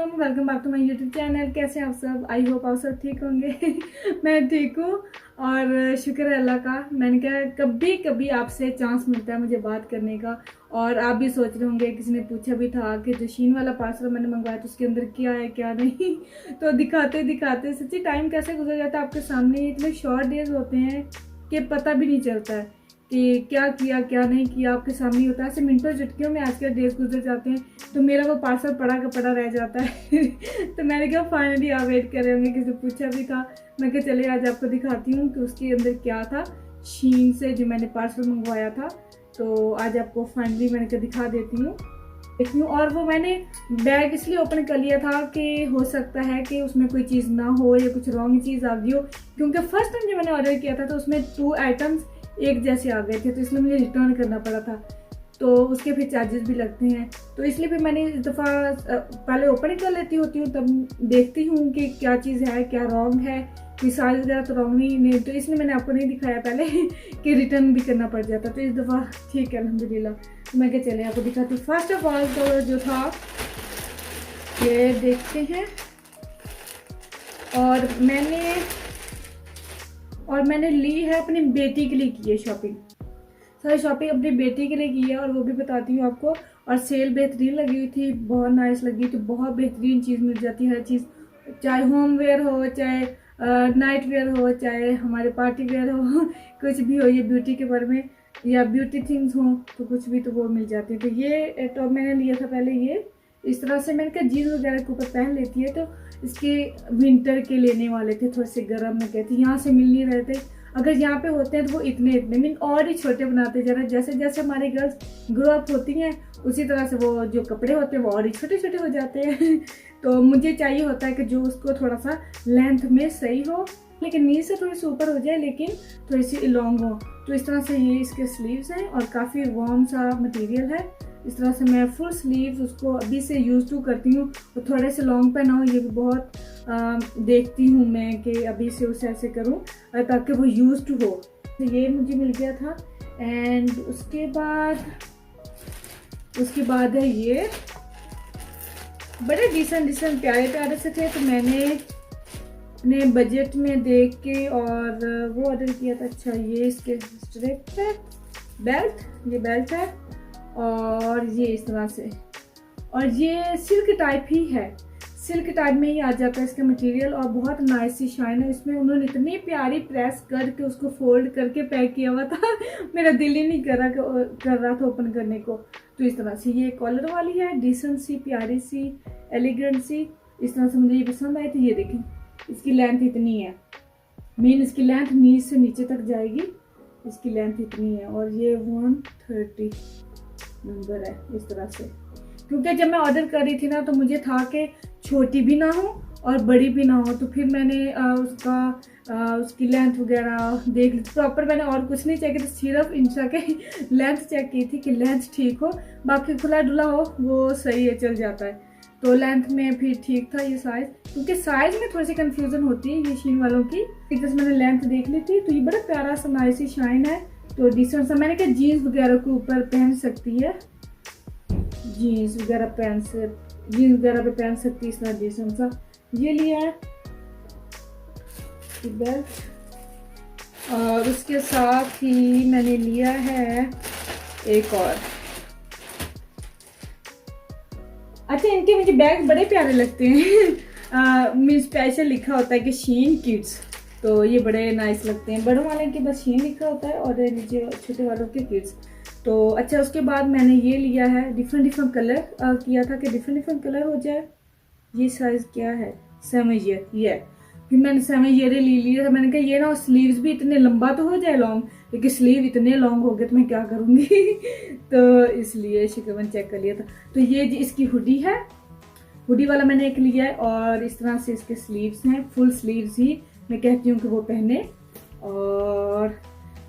अस्सलाम welcome back to my YouTube channel. कैसे हैं आप सब? आई होप आप सब ठीक होंगे। मैं ठीक हूँ और शुक्र है अल्लाह का। मैंने कहा कभी कभी आपसे चांस मिलता है मुझे बात करने का। और आप भी सोच रहे होंगे, किसी ने पूछा भी था कि जो शीन वाला पार्सल मैंने मंगवाया तो उसके अंदर क्या है क्या नहीं। तो दिखाते दिखाते सच्ची टाइम कैसे गुजर जाता है आपके सामने। इतने शॉर्ट डेज होते हैं कि पता भी नहीं चलता है कि क्या किया क्या नहीं किया, आपके सामने ही होता है। ऐसे मिनटों झटकियों में आज के डेज गुजर जाते हैं। तो मेरा वो पार्सल पड़ा का पड़ा रह जाता है। तो मैंने कहा फाइनली आप वेट कर रहे होंगे, किसी ने पूछा भी था। मैं कहा चले आज आपको दिखाती हूँ कि उसके अंदर क्या था शीन से जो मैंने पार्सल मंगवाया था। तो आज आपको फाइनली मैंने कहा दिखा देती हूँ। और वो मैंने बैग इसलिए ओपन कर लिया था कि हो सकता है कि उसमें कोई चीज़ ना हो या कुछ रॉन्ग चीज़ आ गई हो, क्योंकि फर्स्ट टाइम जब मैंने ऑर्डर किया था तो उसमें 2 आइटम्स एक जैसे आ गए थे, तो इसलिए मुझे रिटर्न करना पड़ा था। तो उसके फिर चार्जेस भी लगते हैं, तो इसलिए फिर मैंने इस दफ़ा पहले ओपन कर लेती होती हूँ, तब देखती हूँ कि क्या चीज़ है क्या रॉन्ग है, कोई साइज वगैरह तो रॉन्ग नहीं। तो इसलिए मैंने आपको नहीं दिखाया पहले कि रिटर्न भी करना पड़ जाता। तो इस दफ़ा ठीक है अल्हम्दुलिल्लाह। तो मैं क्या चले आपको दिखाती हूँ। फर्स्ट ऑफ ऑल तो जो था ये देखते हैं। और मैंने ली है अपनी बेटी के लिए की है शॉपिंग। सारी शॉपिंग अपनी बेटी के लिए की है और वो भी बताती हूँ आपको। और सेल बेहतरीन लगी हुई थी, बहुत नाइस लगी थी। बहुत बेहतरीन चीज़ मिल जाती है, हर चीज़, चाहे होम वेयर हो, चाहे नाइट वेयर हो, चाहे हमारे पार्टी वेयर हो, कुछ भी हो, ये ब्यूटी के बारे में या ब्यूटी थिंग्स हो तो कुछ भी तो वो मिल जाती है। तो ये टॉप मैंने लिया था पहले, ये इस तरह से मैंने कहा जीन्स वगैरह के ऊपर पहन लेती है। तो इसके विंटर के लेने वाले थे, थोड़े से गर्म में कहते यहाँ से मिल नहीं रहे थे। अगर यहाँ पे होते हैं तो वो इतने इतने मीन और ही छोटे बनाते जा रहे। जैसे जैसे हमारी गर्ल्स ग्रो अप होती हैं उसी तरह से वो जो कपड़े होते हैं वो और ही छोटे छोटे हो जाते हैं। तो मुझे चाहिए होता है कि जो उसको थोड़ा सा लेंथ में सही हो, लेकिन नी से थोड़ी सी ऊपर हो जाए लेकिन थोड़ी सी लॉन्ग हो। तो इस तरह से ये इसके स्लीव्स हैं और काफ़ी वार्म सा मटेरियल है। इस तरह से मैं फुल स्लीव्स उसको अभी से यूज टू करती हूँ। तो थोड़े से लॉन्ग पहना हो, ये भी बहुत देखती हूँ मैं कि अभी से उसे ऐसे करूँ ताकि वो यूज टू हो। तो ये मुझे मिल गया था। एंड उसके बाद है ये बड़े डिसेंट प्यारे प्यारे से थे। तो मैंने अपने बजट में देख के और वो ऑर्डर किया था। अच्छा ये इसके स्ट्रिप है, बेल्ट, ये बेल्ट है और ये इस तरह से, और ये सिल्क टाइप ही है, सिल्क टाइप में ही आ जाता है इसका मटेरियल। और बहुत नाइस सी शाइन है इसमें। उन्होंने इतनी प्यारी प्रेस करके उसको फोल्ड करके पैक किया हुआ था। मेरा दिल ही नहीं कर रहा था ओपन करने को। तो इस तरह से ये कॉलर वाली है, डिसेंट सी, प्यारी सी, एलिगेंट सी। इस तरह से मुझे ये पसंद आई थी। ये देखें इसकी लेंथ इतनी है, मीन इसकी लेंथ नीचे से नीचे तक जाएगी, इसकी लेंथ इतनी है। और ये 130 नंबर है इस तरह से। क्योंकि जब मैं ऑर्डर कर रही थी ना तो मुझे था कि छोटी भी ना हो और बड़ी भी ना हो। तो फिर मैंने उसकी लेंथ वगैरह देख ली प्रॉपर। मैंने और कुछ नहीं चेक किया, सिर्फ इंचा के लेंथ चेक की थी कि लेंथ ठीक हो, बाकी खुला डुला हो वो सही है, चल जाता है। तो लेंथ में फिर ठीक था ये साइज, क्योंकि साइज में थोड़ी सी कंफ्यूजन होती है ये शीन वालों की। जैसे मैंने लेंथ देख ली थी। तो ये बड़ा प्यारा सा नाइस सी शाइन है। तो डिसेंट सा, मैंने कहा जीन्स वगैरह के ऊपर पहन सकती है, जीन्स वगैरह पे पहन सकती है इस तरह डिसेंट सा। ये लिया है बेल्ट और उसके साथ ही मैंने लिया है एक और। अच्छा इनके मुझे बैग बड़े प्यारे लगते हैं। मीन स्पेशल लिखा होता है कि शीन किड्स, तो ये बड़े नाइस लगते हैं। बड़ों वाले के बस शीन लिखा होता है और नीचे छोटे वालों के किड्स। तो अच्छा उसके बाद मैंने ये लिया है, डिफरेंट कलर किया था कि डिफरेंट कलर हो जाए। ये साइज क्या है, 7 ईयर, ये फिर मैंने 7 ईयर ले लिया था। मैंने कहा ये ना स्लीव्स भी इतने लंबा तो हो जाए लॉन्ग, लेकिन स्लीव इतने लॉन्ग हो गए तो मैं क्या करूँगी। तो इसलिए शिकवन चेक कर लिया था। तो ये इसकी हुडी है, हुडी वाला मैंने एक लिया है। और इस तरह से इसके स्लीव्स हैं, फुल स्लीव्स ही मैं कहती हूँ कि वो पहने। और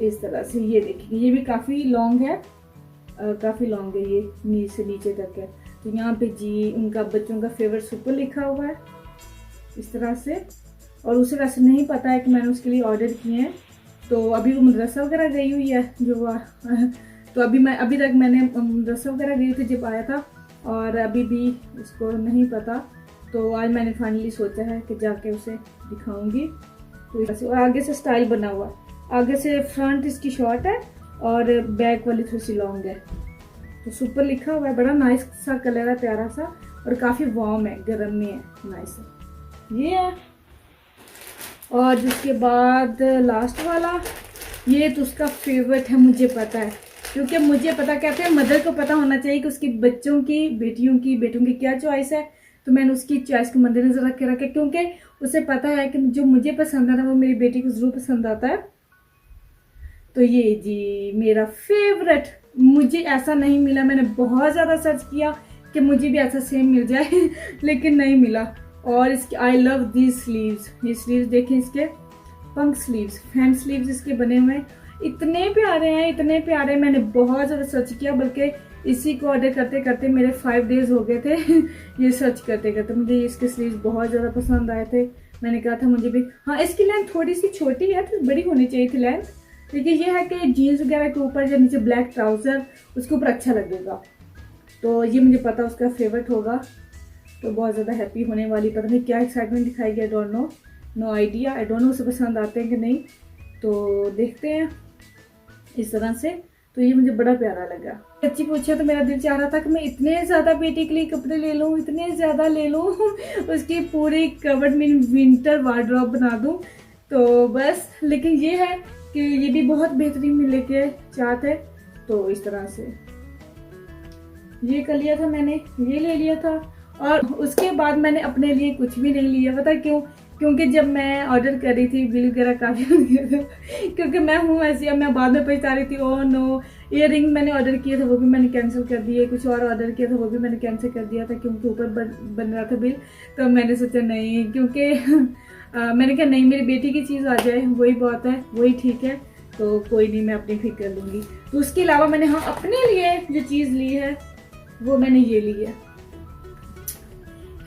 इस तरह से ये देखिए, ये भी काफ़ी लॉन्ग है, काफ़ी लॉन्ग है, ये नीचे से नीचे तक है। तो यहाँ पे जी उनका बच्चों का फेवरेट सुपर लिखा हुआ है इस तरह से। और उसे वैसे नहीं पता है कि मैंने उसके लिए ऑर्डर किए हैं। तो अभी वो मदरसा वगैरह गई हुई है जो तो अभी तक मैंने मदरसा वगैरह गई थी जब आया था, और अभी भी उसको नहीं पता तो आज मैंने फाइनली सोचा है कि जाके उसे दिखाऊंगी। तो और आगे से स्टाइल बना हुआ, आगे से फ्रंट इसकी शॉर्ट है और बैक वाली थोड़ी सी लॉन्ग है। तो सुपर लिखा हुआ है, बड़ा नाइस सा कलर है, प्यारा सा, और काफ़ी वार्म है, गर्म में है, नाइस है। ये है। और जिसके बाद लास्ट वाला, ये तो उसका फेवरेट है, मुझे पता है, क्योंकि मुझे पता, कहते हैं मदर को पता होना चाहिए कि उसकी बच्चों की, बेटियों की क्या चॉइस है। तो मैंने उसकी चॉइस को मद्देनजर रख के रखा, क्योंकि उसे पता है कि जो मुझे पसंद है ना वो मेरी बेटी को जरूर पसंद आता है। तो ये जी मेरा फेवरेट, मुझे ऐसा नहीं मिला, मैंने बहुत ज़्यादा सर्च किया कि मुझे भी ऐसा सेम मिल जाए लेकिन नहीं मिला। और इसके आई लव दीज स्लीव्स, ये स्लीव्स देखें, इसके पंख स्लीव्स, हैंड स्लीव्स इसके बने हुए हैं, इतने प्यारे हैं, इतने प्यारे। मैंने बहुत ज़्यादा सर्च किया, बल्कि इसी को ऑर्डर करते करते मेरे 5 डेज हो गए थे ये सर्च करते करते। मुझे इसके स्लीव्स बहुत ज़्यादा पसंद आए थे, मैंने कहा था मुझे भी। हाँ, इसकी लेंथ थोड़ी सी छोटी है, तो बड़ी होनी चाहिए थी लेंथ, लेकिन ये है कि जीन्स वगैरह के ऊपर या नीचे ब्लैक ट्राउज़र, उसके ऊपर अच्छा लगेगा। तो ये मुझे पता उसका फेवरेट होगा, तो बहुत ज़्यादा हैप्पी होने वाली। पता नहीं क्या एक्साइटमेंट दिखाई गया, don't know, no idea, I don't know उसे पसंद आते हैं कि नहीं, तो देखते हैं इस तरह से। तो ये मुझे बड़ा प्यारा लगा। सच्ची पूछे तो मेरा दिल चाह रहा था कि मैं इतने ज़्यादा बेटी के लिए कपड़े ले लूँ, इतने ज़्यादा ले लूँ उसकी पूरी कवर्ड में विंटर वार्डरोब बना दूँ। तो बस, लेकिन ये है कि ये भी बहुत बेहतरीन मिले के चाहते है। तो इस तरह से ये कर लिया था मैंने, ये ले लिया था। और उसके बाद मैंने अपने लिए कुछ भी नहीं लिया, पता क्यों? क्योंकि जब मैं ऑर्डर कर रही थी बिल वगैरह काफ़ी हो गया था क्योंकि मैं हूँ ऐसी, अब मैं बाद में पछता रही थी, ओह नो। इयर रिंग मैंने ऑर्डर किया था, वो भी मैंने कैंसिल कर दिए, कुछ और ऑर्डर किया था वो भी मैंने कैंसिल कर दिया था, क्योंकि ऊपर बन रहा था बिल। तो मैंने सोचा नहीं, क्योंकि मैंने कहा नहीं, मेरी बेटी की चीज़ आ जाए वही बहुत है, वही ठीक है, तो कोई नहीं, मैं अपनी ठीक कर लूँगी। तो उसके अलावा मैंने हाँ अपने लिए जो चीज़ ली है वो मैंने ये ली है,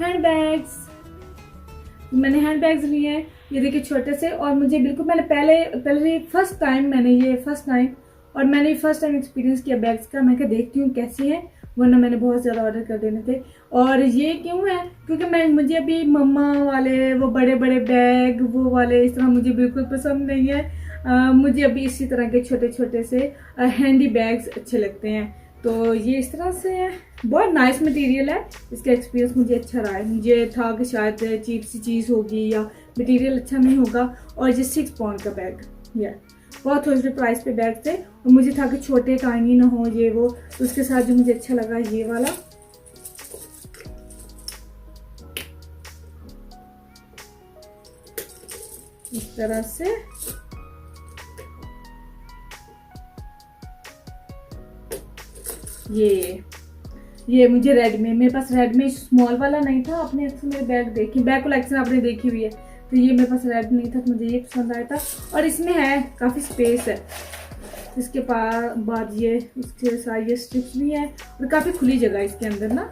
हैंड बैग्स। मैंने हैंड बैग्स लिए हैं, ये देखिए छोटे से। और मुझे बिल्कुल, मैंने पहले फर्स्ट टाइम और मैंने फर्स्ट टाइम एक्सपीरियंस किया बैग्स का। मैं क्या देखती हूँ कैसी है, वरना मैंने बहुत ज़्यादा ऑर्डर कर देने थे। और ये क्यों है? क्योंकि मुझे अभी मम्मा वाले वो बड़े बड़े बैग, वो वाले इस तरह मुझे बिल्कुल पसंद नहीं है। मुझे अभी इसी तरह के छोटे छोटे से हैंडी बैग्स अच्छे लगते हैं। तो ये इस तरह से है, बहुत नाइस मटेरियल है, इसका एक्सपीरियंस मुझे अच्छा रहा है। मुझे था कि शायद चीप सी चीज़ होगी या मटेरियल अच्छा नहीं होगा। और ये 6 पाउंड का बैग, ये बहुत थोड़े प्राइस पे बैग थे, और मुझे था कि छोटे टाइनी ना हो ये वो। तो उसके साथ जो मुझे अच्छा लगा ये वाला, इस तरह से। ये मुझे रेड में, मेरे पास रेड में स्मॉल वाला नहीं था। आपने अक्सर मेरे बैग कलेक्शन आपने देखी हुई है, तो ये मेरे पास रेड नहीं था, तो मुझे ये पसंद आया था। और इसमें है काफ़ी स्पेस है, इसके बाद ये इसके साथ ये स्ट्रिप्स भी है, और काफ़ी खुली जगह है इसके अंदर ना।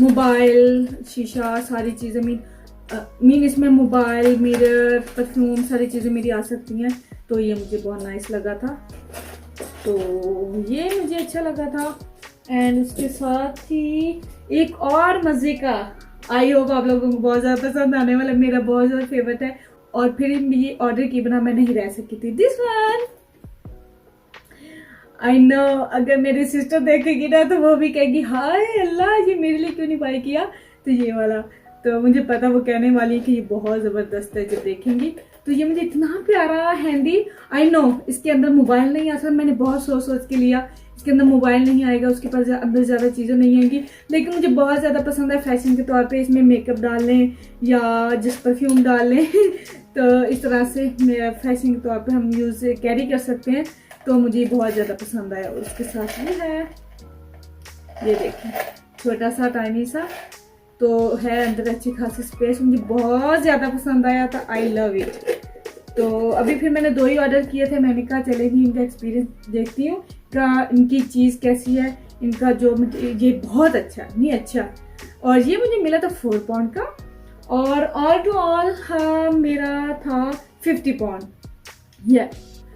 मोबाइल, शीशा, सारी चीज़ें मीन इसमें मोबाइल, मिरर, परफ्यूम, सारी चीज़ें मेरी आ सकती हैं। तो ये मुझे बहुत नाइस लगा था, तो ये मुझे अच्छा लगा था। एंड उसके साथ ही एक और मज़े का, आई होप आप लोगों को बहुत ज़्यादा पसंद आने वाला, मेरा बहुत ज़्यादा फेवरेट है। और फिर ये ऑर्डर किए बिना मैं नहीं रह सकी थी, दिस वन। आई नो अगर मेरी सिस्टर देखेगी ना तो वो भी कहेगी हाय अल्लाह, ये मेरे लिए क्यों नहीं बाय किया। तो ये वाला, तो मुझे पता वो कहने वाली है कि ये बहुत ज़बरदस्त है जब देखेंगी। तो ये मुझे इतना प्यारा हैंडी, आई नो इसके अंदर मोबाइल नहीं आ सकता, मैंने बहुत सोच के लिया इसके अंदर मोबाइल नहीं आएगा, उसके पास अंदर ज़्यादा चीज़ें नहीं आएंगी, लेकिन मुझे बहुत ज़्यादा पसंद है फैशन के तौर पे। इसमें मेकअप डाल लें या जिस परफ्यूम डाल लें तो इस तरह से मेरा फैशन के तौर पे हम यूज़ कैरी कर सकते हैं, तो मुझे बहुत ज़्यादा पसंद आया। और उसके साथ ये है, ये देखें छोटा सा टाइनी सा, तो है अंदर अच्छी खासी स्पेस, मुझे बहुत ज़्यादा पसंद आया था, आई लव इट। तो अभी फिर मैंने 2 ही ऑर्डर किए थे, मैंने कहा चलेगी इनका एक्सपीरियंस देखती हूँ का इनकी चीज़ कैसी है, इनका जो ये बहुत अच्छा नहीं अच्छा। और ये मुझे मिला था 4 पाउंड का, और ऑल टू ऑल हाँ मेरा था 50 पाउंड।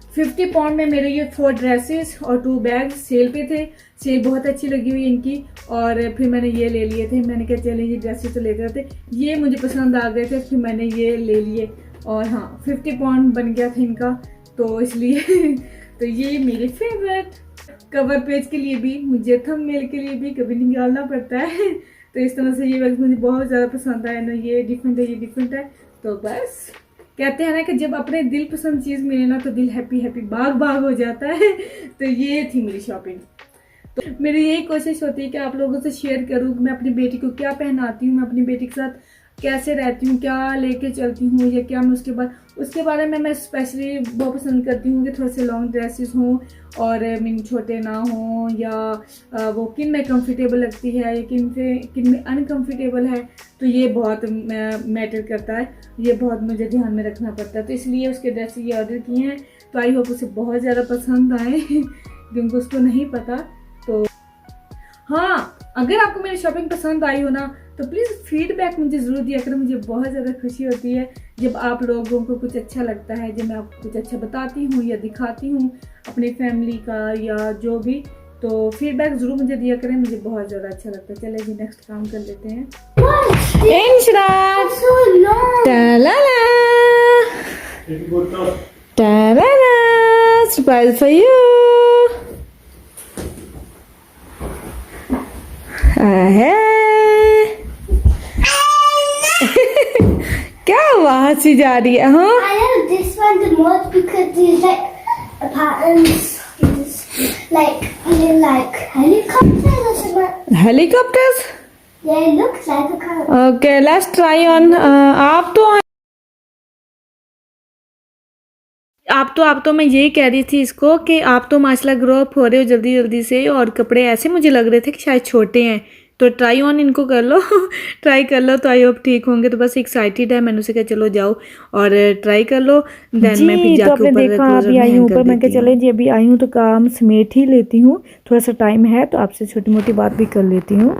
50 पाउंड में मेरे ये 4 ड्रेसेस और 2 बैग सेल पे थे। सेल बहुत अच्छी लगी हुई इनकी, और फिर मैंने ये ले लिए थे। मैंने कहा चले ये ड्रेसेस तो लेते थे, ये मुझे पसंद आ गए थे, फिर मैंने ये ले लिए। और हाँ 50 पाउंड बन गया था इनका, तो इसलिए तो ये मेरे फेवरेट। कवर पेज के लिए भी, मुझे थंबनेल के लिए भी कभी निकालना पड़ता है। तो इस तरह से ये बैग मुझे बहुत ज़्यादा पसंद आया ना, ये डिफरेंट है, ये डिफरेंट है। तो बस कहते हैं ना कि जब अपने दिल पसंद चीज़ मिले ना तो दिल हैप्पी हैप्पी बाग बाग हो जाता है। तो ये थी मेरी शॉपिंग। तो मेरी यही कोशिश होती है कि आप लोगों से शेयर करूँ मैं अपनी बेटी को क्या पहनाती हूँ, मैं अपनी बेटी के साथ कैसे रहती हूँ, क्या लेके चलती हूँ, या क्या मैं उसके बारे में मैं स्पेशली बहुत पसंद करती हूँ कि थोड़े से लॉन्ग ड्रेसेस हों और मीन छोटे ना हों, या वो किन में कंफर्टेबल लगती है या किन में अनकंफर्टेबल है। तो ये बहुत मैटर करता है, ये बहुत मुझे ध्यान में रखना पड़ता है। तो इसलिए उसके ड्रेस ये ऑर्डर किए हैं। तो आई होप उसे बहुत ज़्यादा पसंद आए क्योंकि उसको नहीं पता। तो हाँ, अगर आपको मेरी शॉपिंग पसंद आई हो ना तो प्लीज़ फीडबैक मुझे ज़रूर दिया करो। मुझे बहुत ज़्यादा खुशी होती है जब आप लोगों को कुछ अच्छा लगता है, जब मैं आपको कुछ अच्छा बताती हूँ या दिखाती हूँ अपनी फैमिली का या जो भी। तो फीडबैक ज़रूर मुझे दिया करें, मुझे बहुत ज़्यादा अच्छा लगता है। चले जी नेक्स्ट काम कर लेते हैं। सरप्राइज फॉर यू है। क्या आवाज सी जा रही है? हाँ, I love this one the most because there's like patterns, like helicopters or something. Helicopters. Yeah, it looks like a car. Okay let's try on. आप तो मैं यही कह रही थी इसको कि आप तो माशाल्लाह ग्रो अप हो रहे हो जल्दी जल्दी से, और कपड़े ऐसे मुझे लग रहे थे कि शायद छोटे हैं। तो ट्राई ऑन इनको कर लो ट्राई कर लो, तो आई होप ठीक होंगे। तो बस एक्साइटेड है, मैंने उसे कहा चलो जाओ और ट्राई कर लो। देन मैं फिर जाके ऊपर देखा अभी आई हूँ ऊपर, मैं कहा चले जी अभी आई हूँ तो काम समेट ही लेती हूँ, थोड़ा सा टाइम है तो आपसे छोटी मोटी बात भी कर लेती हूँ।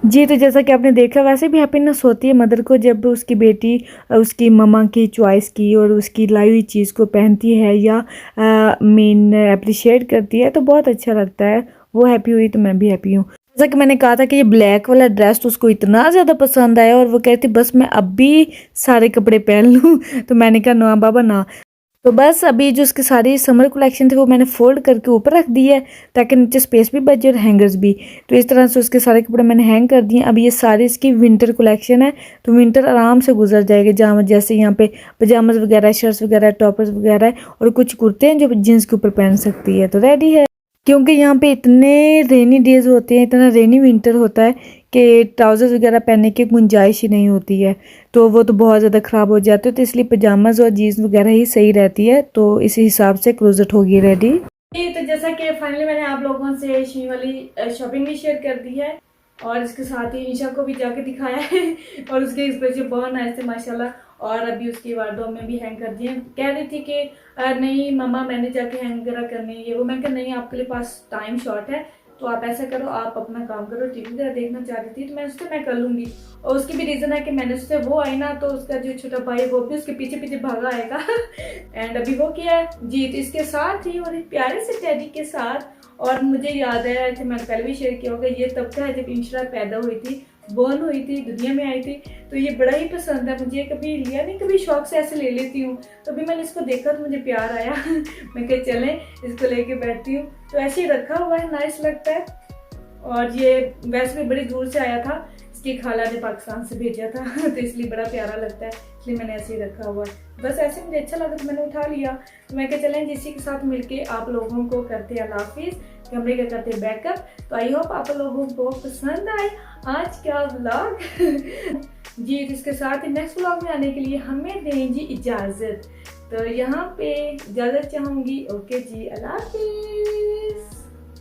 जी, तो जैसा कि आपने देखा वैसे भी हैप्पीनेस होती है मदर को जब उसकी बेटी उसकी मम्मा की चॉइस की और उसकी लाई हुई चीज़ को पहनती है या मीन अप्रिशिएट करती है, तो बहुत अच्छा लगता है। वो हैप्पी हुई तो मैं भी हैप्पी हूँ। जैसा कि मैंने कहा था कि ये ब्लैक वाला ड्रेस तो उसको इतना ज़्यादा पसंद आया और वो कहती बस मैं अब भी सारे कपड़े पहन लूँ तो मैंने कहा ना बाबा ना। तो बस अभी जो उसकी सारी समर कलेक्शन थी वो मैंने फोल्ड करके ऊपर रख दी है ताकि नीचे स्पेस भी बचे और हैंगर्स भी। तो इस तरह से उसके सारे कपड़े मैंने हैंग कर दिए। अब ये सारी इसकी विंटर कलेक्शन है, तो विंटर आराम से गुजर जाएगी। जहाँ जैसे यहाँ पे पजामाज वगैरह, शर्ट्स वगैरह, टॉपर्स वगैरह और कुछ कुर्ते हैं जो जीन्स के ऊपर पहन सकती है, तो रेडी है। क्योंकि यहाँ पे इतने रेनी डेज होते हैं, इतना रेनी विंटर होता है कि ट्राउज़र्स वगैरह पहनने की गुंजाइश ही नहीं होती है, तो वो तो बहुत ज़्यादा ख़राब हो जाते हैं। तो इसलिए पजामाज और जीन्स वगैरह ही सही रहती है। तो इसी हिसाब से क्लोजेट होगी रेडी। तो जैसा कि फाइनली मैंने आप लोगों से शी वाली शॉपिंग भी शेयर कर दी है और इसके साथ ही ईशा को भी जाके दिखाया है और उसके एक्सप्रेशन बहुत नाइस थे माशाल्लाह। और अभी उसकी वार्डरोब में भी हैंग कर दिए। कह रही थी कि नहीं मम्मा मैंने जाके हैंग वगैरह करने ये वो। मैं कहा नहीं, आपके लिए पास टाइम शॉर्ट है तो आप ऐसा करो, आप अपना काम करो। टीवी वगैरह देखना चाह रही थी तो मैं उससे मैं कर लूँगी। और उसकी भी रीज़न है कि मैंने उससे वो आई ना तो उसका जो छोटा भाई वो भी उसके पीछे पीछे भागा आएगा एंड अभी वो किया है जीत इसके साथ ही और एक प्यारे से टेडी के साथ। और मुझे याद है कि मैंने पहले भी शेयर किया होगा, ये तब का है जब इंशरा पैदा हुई थी, बॉर्न हुई थी, दुनिया में आई थी। तो ये बड़ा ही पसंद है मुझे, कभी लिया नहीं, कभी शौक से ऐसे ले लेती हूँ। तो अभी मैंने इसको देखा तो मुझे प्यार आया मैं कह चलें इसको लेके बैठती हूँ। तो ऐसे ही रखा हुआ है, नाइस लगता है। और ये वैसे भी बड़ी दूर से आया था, इसकी खाला ने पाकिस्तान से भेजा था तो इसलिए बड़ा प्यारा लगता है, इसलिए मैंने ऐसे ही रखा हुआ है। बस ऐसे मुझे अच्छा लगा तो मैंने उठा लिया। तो मैं कह चलें इसी के साथ मिलके आप लोगों को करते अल्लाह हाफिज़, कमरे का करते बैकअप। तो आई होप आप लोगों को पसंद आए आज का व्लॉग जी। इसके साथ ही नेक्स्ट व्लॉग में आने के लिए हमें दें जी इजाज़त। तो यहाँ पे इजाज़त चाहूँगी। ओके जी, अल्लाह हाफिज़।